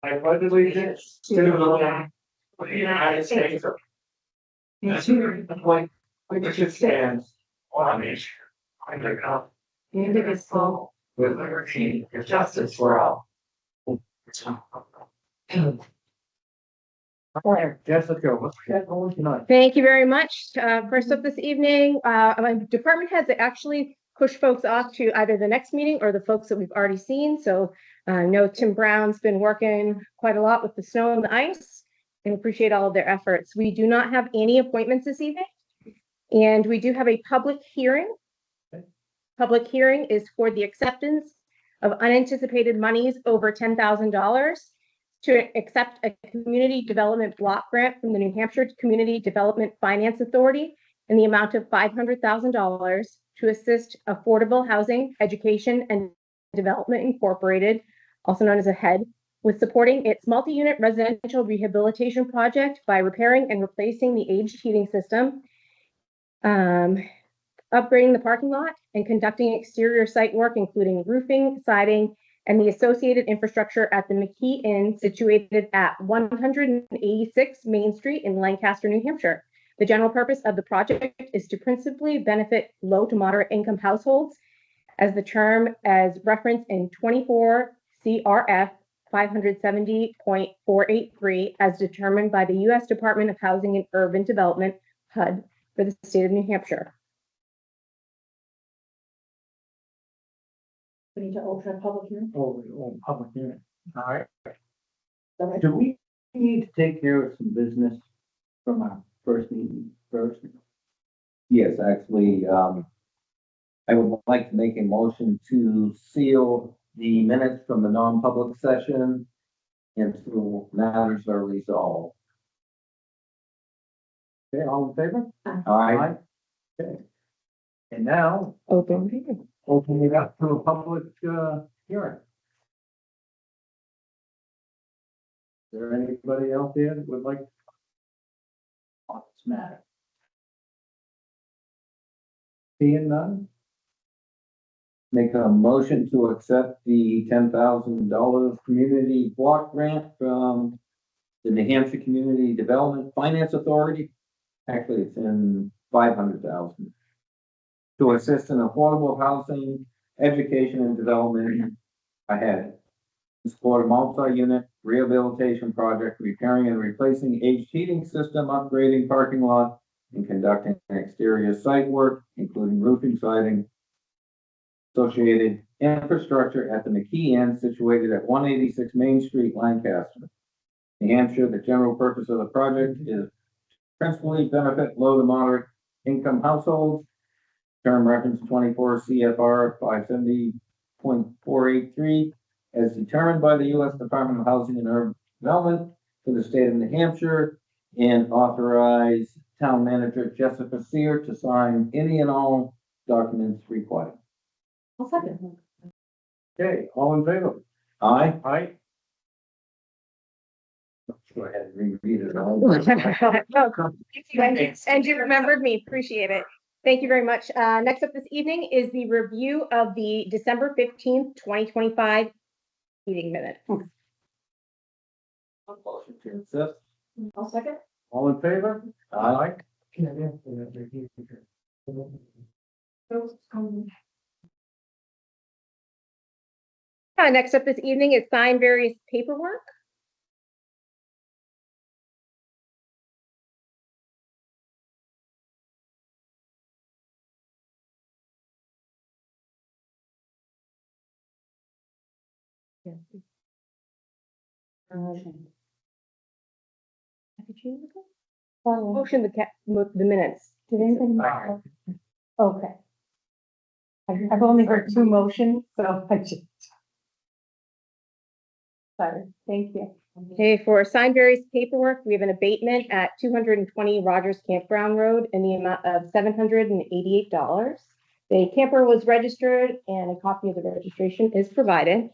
I pledge allegiance to the flag of the United States and to the republic which it stands, one nation, under God, indivisible, with liberty and justice for all. All right, Jessica, what's going tonight? Thank you very much. First up this evening, my department heads actually push folks off to either the next meeting or the folks that we've already seen. So I know Tim Brown's been working quite a lot with the snow and the ice, and appreciate all of their efforts. We do not have any appointments this evening, and we do have a public hearing. Public hearing is for the acceptance of unanticipated monies over $10,000 to accept a community development block grant from the New Hampshire Community Development Finance Authority in the amount of $500,000 to assist Affordable Housing, Education, and Development Incorporated, also known as AHEAD, with supporting its multi-unit residential rehabilitation project by repairing and replacing the aged heating system, upgrading the parking lot, and conducting exterior site work, including roofing, siding, and the associated infrastructure at the McKee Inn situated at 186 Main Street in Lancaster, New Hampshire. The general purpose of the project is to principally benefit low to moderate income households, as the term as referenced in 24 CRF 570.483 as determined by the U.S. Department of Housing and Urban Development, HUD, for the state of New Hampshire. We need to open a public hearing. Oh, public hearing. All right. Do we need to take care of some business from our first meeting first? Yes, actually, I would like to make a motion to seal the minutes from the non-public session until matters are resolved. Okay, all in favor? Aye. Okay. And now, Open meeting. open it up to a public hearing. Is there anybody out there that would like on this matter? Seeing none? Make a motion to accept the $10,000 community block grant from the New Hampshire Community Development Finance Authority. Actually, it's in 500,000 to assist in affordable housing, education, and development ahead. To support a multi-unit rehabilitation project, repairing and replacing aged heating system, upgrading parking lot, and conducting exterior site work, including roofing, siding, associated infrastructure at the McKee Inn situated at 186 Main Street, Lancaster, New Hampshire. The general purpose of the project is principally benefit low to moderate income households. Term reference 24 CFR 570.483 as determined by the U.S. Department of Housing and Urban Development for the state of New Hampshire, and authorize town manager Jessica Sear to sign any and all documents required. I'll second. Okay, all in favor? Aye. Aye. Let's go ahead and reread it all. And you remembered me, appreciate it. Thank you very much. Next up this evening is the review of the December 15th, 2025 meeting minutes. Motion to accept. I'll second. All in favor? Aye. Next up this evening is sign various paperwork. Motion the minutes. Did anybody? Okay. I've only heard two motions, so I just. Sorry, thank you. Okay, for signed various paperwork, we have an abatement at 220 Rogers Campground Road in the amount of $788. The camper was registered and a copy of the registration is provided.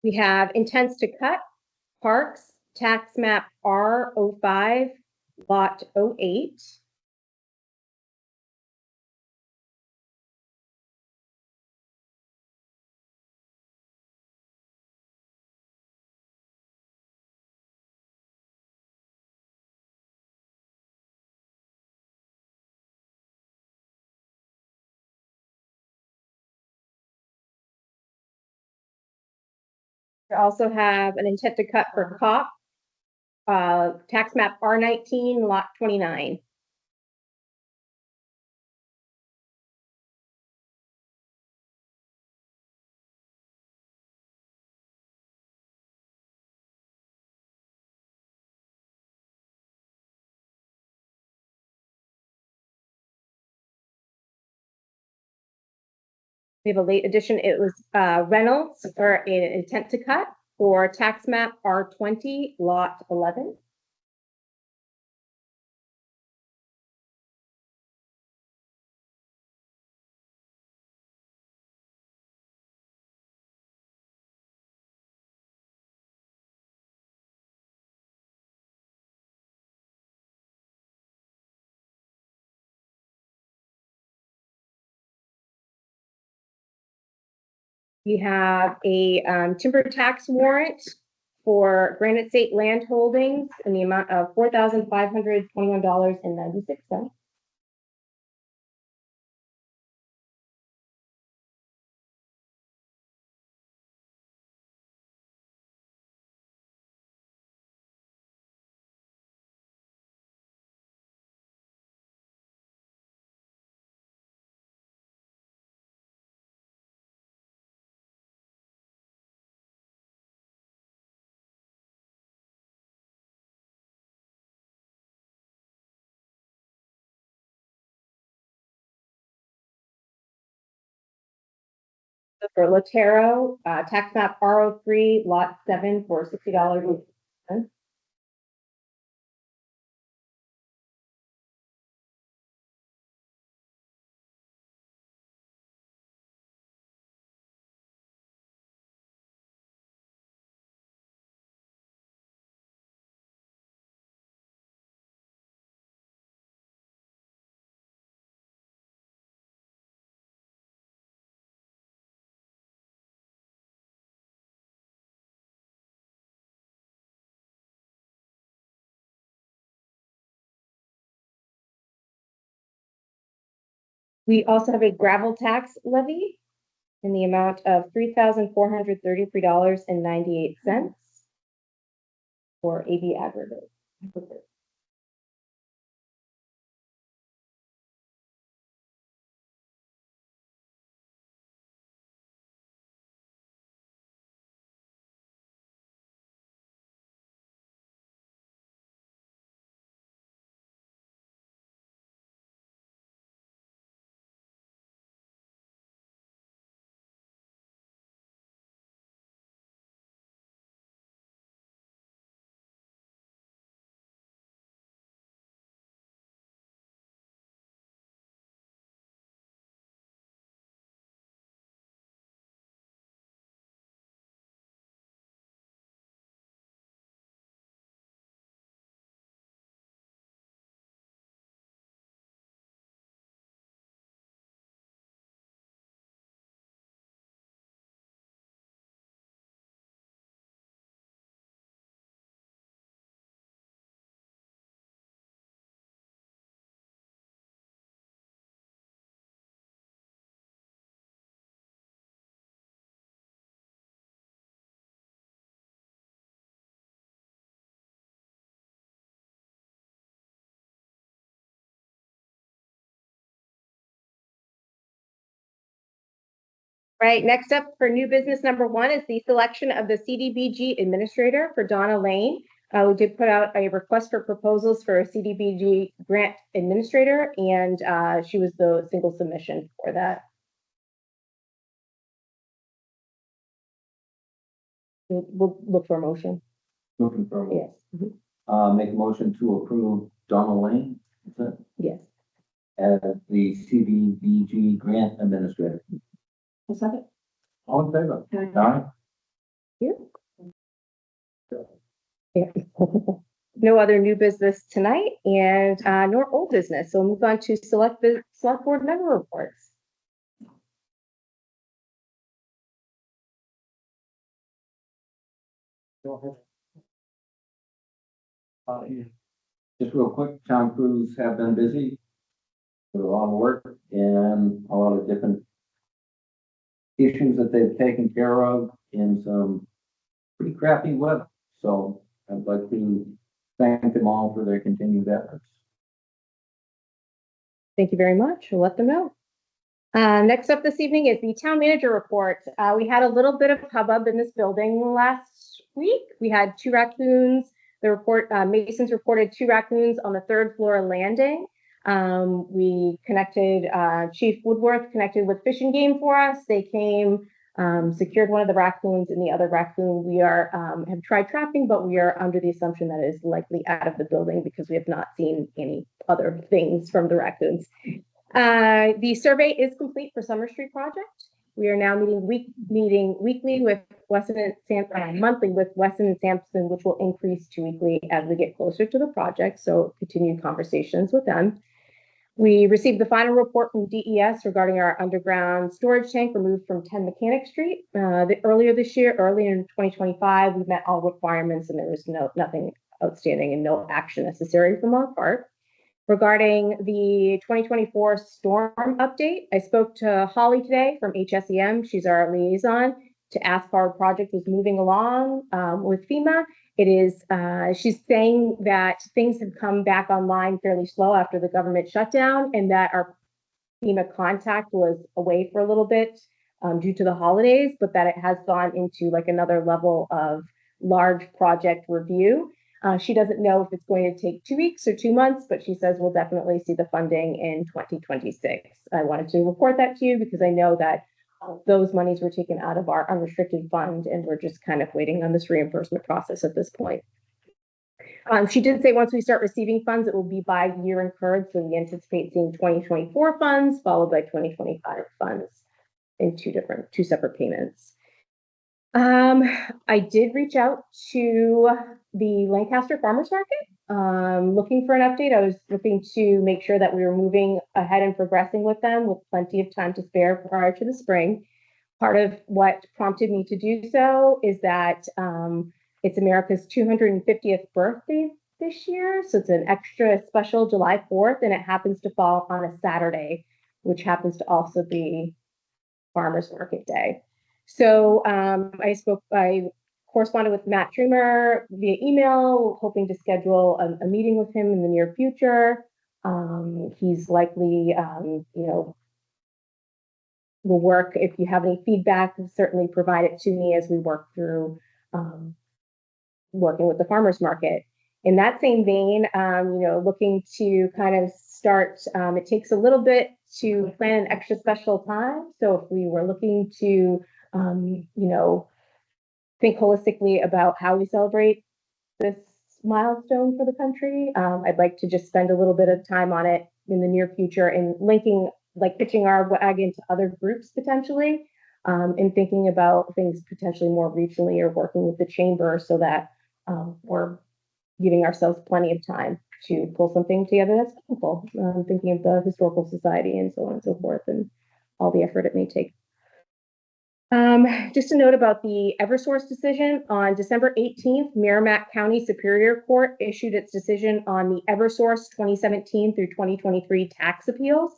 We have intents to cut, parks, tax map R05, lot 08. We also have an intent to cut for COP, tax map R19, lot 29. We have a late addition. It was Reynolds or an intent to cut for tax map R20, lot 11. We have a timber tax warrant for Granite State Land Holdings in the amount of $4,521.96. For Latero, tax map R03, lot 7 for $60. We also have a gravel tax levy in the amount of $3,433.98 for AB aggregate. Right, next up for new business number 1 is the selection of the CDBG administrator for Donna Lane. We did put out a request for proposals for a CDBG grant administrator, and she was the single submission for that. We'll look for a motion. Looking for, Yes. make a motion to approve Donna Lane, is that, Yes. as the CDBG grant administrator. A second. All in favor? Aye. Aye. You. Yeah. No other new business tonight and nor old business. So we'll move on to select board member reports. Just real quick, town crews have been busy with a lot of work and a lot of different issues that they've taken care of in some pretty crappy weather. So I'd like to thank them all for their continued efforts. Thank you very much. We'll let them know. Next up this evening is the town manager report. We had a little bit of hubbub in this building last week. We had 2 raccoons. The report, Masons reported 2 raccoons on the 3rd floor landing. We connected, Chief Woodworth connected with Fish and Game for us. They came, secured one of the raccoons, and the other raccoon we are have tried trapping, but we are under the assumption that it is likely out of the building because we have not seen any other things from the raccoons. The survey is complete for Summer Street project. We are now meeting weekly with Weston and Sampson, monthly with Weston and Sampson, which will increase to weekly as we get closer to the project. So continued conversations with them. We received the final report from DES regarding our underground storage tank removed from 10 Mechanic Street. Earlier in 2025, we met all requirements and there was nothing outstanding and no action necessary from our part. Regarding the 2024 storm update, I spoke to Holly today from HSEM. She's our liaison to ask how our project is moving along with FEMA. It is, she's saying that things have come back online fairly slow after the government shutdown and that our FEMA contact was away for a little bit due to the holidays, but that it has gone into like another level of large project review. She doesn't know if it's going to take 2 weeks or 2 months, but she says we'll definitely see the funding in 2026. I wanted to report that to you because I know that those monies were taken out of our unrestricted fund and we're just kind of waiting on this reimbursement process at this point. She did say once we start receiving funds, it will be by year incurred. So we anticipate seeing 2024 funds followed by 2025 funds in two separate payments. I did reach out to the Lancaster Farmers Market, looking for an update. I was looking to make sure that we were moving ahead and progressing with them with plenty of time to spare prior to the spring. Part of what prompted me to do so is that it's America's 250th birthday this year. So it's an extra special July 4th, and it happens to fall on a Saturday, which happens to also be Farmers Market Day. So I corresponded with Matt Trimmer via email, hoping to schedule a meeting with him in the near future. He's likely, will work. If you have any feedback, certainly provide it to me as we work through working with the farmers market. In that same vein, looking to kind of start, it takes a little bit to plan an extra special time. So if we were looking to, think holistically about how we celebrate this milestone for the country, I'd like to just spend a little bit of time on it in the near future and linking, like pitching our wagon to other groups potentially, and thinking about things potentially more regionally or working with the chamber so that we're giving ourselves plenty of time to pull something together that's meaningful. Thinking of the Historical Society and so on and so forth and all the effort it may take. Just a note about the Eversource decision. On December 18th, Merrimack County Superior Court issued its decision on the Eversource 2017 through 2023 tax appeals.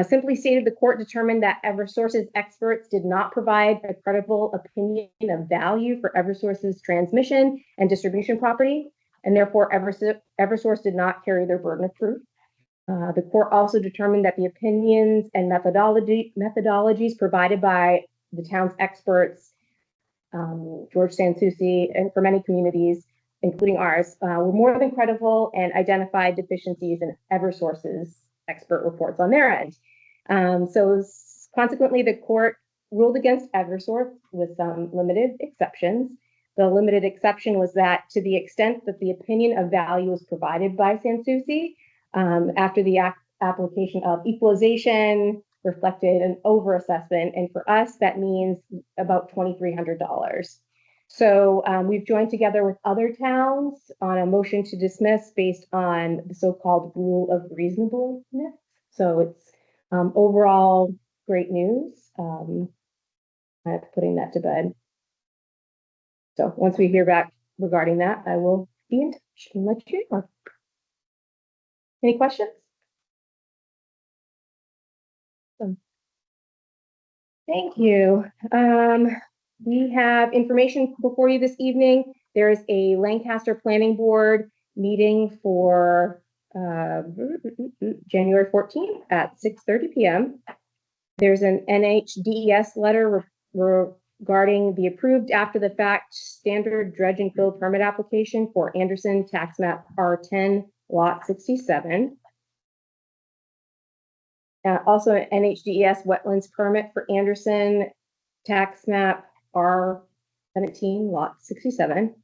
Simply stated, the court determined that Eversource's experts did not provide a credible opinion of value for Eversource's transmission and distribution property, and therefore Eversource did not carry their burden of proof. The court also determined that the opinions and methodologies provided by the town's experts, George Sansucci, and for many communities, including ours, were more than credible and identified deficiencies in Eversource's expert reports on their end. So consequently, the court ruled against Eversource with some limited exceptions. The limited exception was that to the extent that the opinion of value was provided by Sansucci, after the application of equalization reflected an overassessment, and for us that means about $2,300. So we've joined together with other towns on a motion to dismiss based on the so-called rule of reasonableness. So it's overall great news. I'm putting that to bed. So once we hear back regarding that, I will be in touch and let you know. Any questions? Thank you. We have information before you this evening. There is a Lancaster Planning Board meeting for January 14th at 6:30 p.m. There's an NHDES letter regarding the approved after the fact standard dredge and fill permit application for Anderson Tax Map R10 Lot 67. Also an NHDES wetlands permit for Anderson Tax Map R17 Lot 67.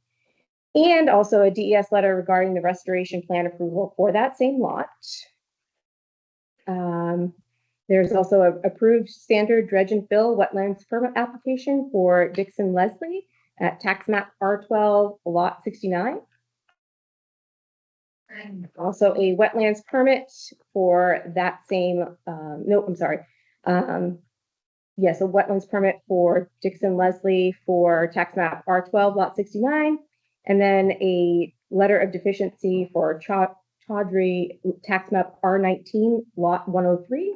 And also a DES letter regarding the restoration plan approval for that same lot. There's also an approved standard dredge and fill wetlands permit application for Dixon Leslie at tax map R12 lot 69. Also a wetlands permit for that same, yes, a wetlands permit for Dixon Leslie for tax map R12 lot 69. And then a letter of deficiency for Chaudhry tax map R19 lot 103.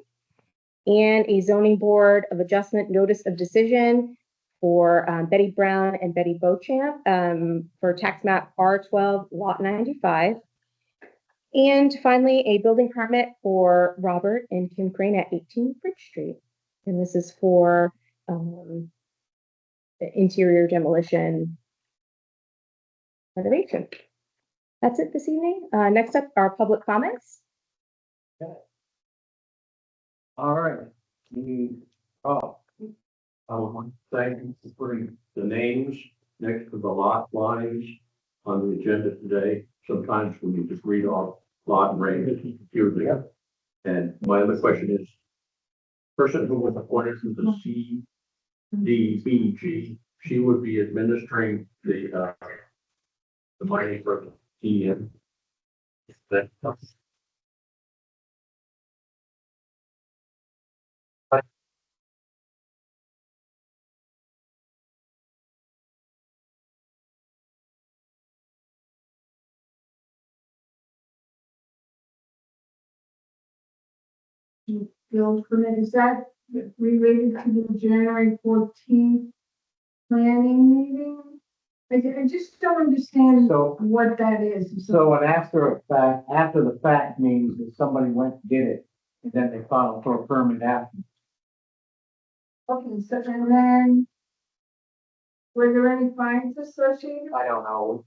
And a zoning board of adjustment notice of decision for Betty Brown and Betty Beauchamp for tax map R12 lot 95. And finally, a building permit for Robert and Kim Crane at 18 Bridge Street. And this is for the interior demolition renovation. That's it this evening. Next up are public comments. All right. I want to thank you for putting the names next to the lot lines on the agenda today. Sometimes when you just read off lot and range, it's confusing. And my other question is, person who was appointed to the CDBG, she would be administering the money for the TN. That Bill permit, is that related to the January 14th planning meeting? I just don't understand So, what that is. so an after the fact means that somebody went and did it, and then they filed for a permit after. Okay, so and then were there any fines associated? I don't know,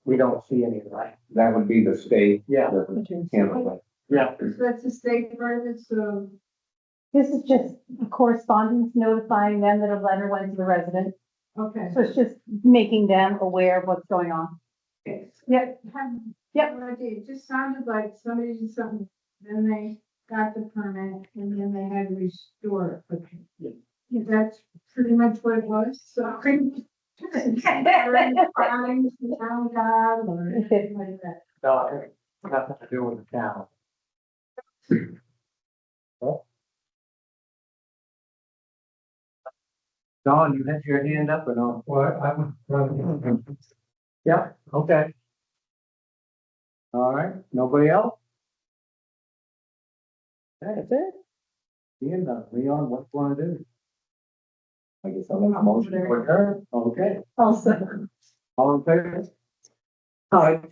we don't see any of that. That would be the state. Yeah. that would handle that. Yeah. So that's a state permit, so This is just correspondence notifying them that a letter went to the resident. okay. So it's just making them aware of what's going on. Yep. Yep. It just sounded like somebody did something, then they got the permit and then they had to restore it. But that's pretty much what it was, so. Fines, the town got, or anything like that. No, nothing to do with the town. Don, you had your hand up or no? Well, I'm Yeah, okay. All right, nobody else? That's it. Ian, Leon, what do you wanna do? I guess I'll make a motion. For her, okay, Also. all in favor? All right.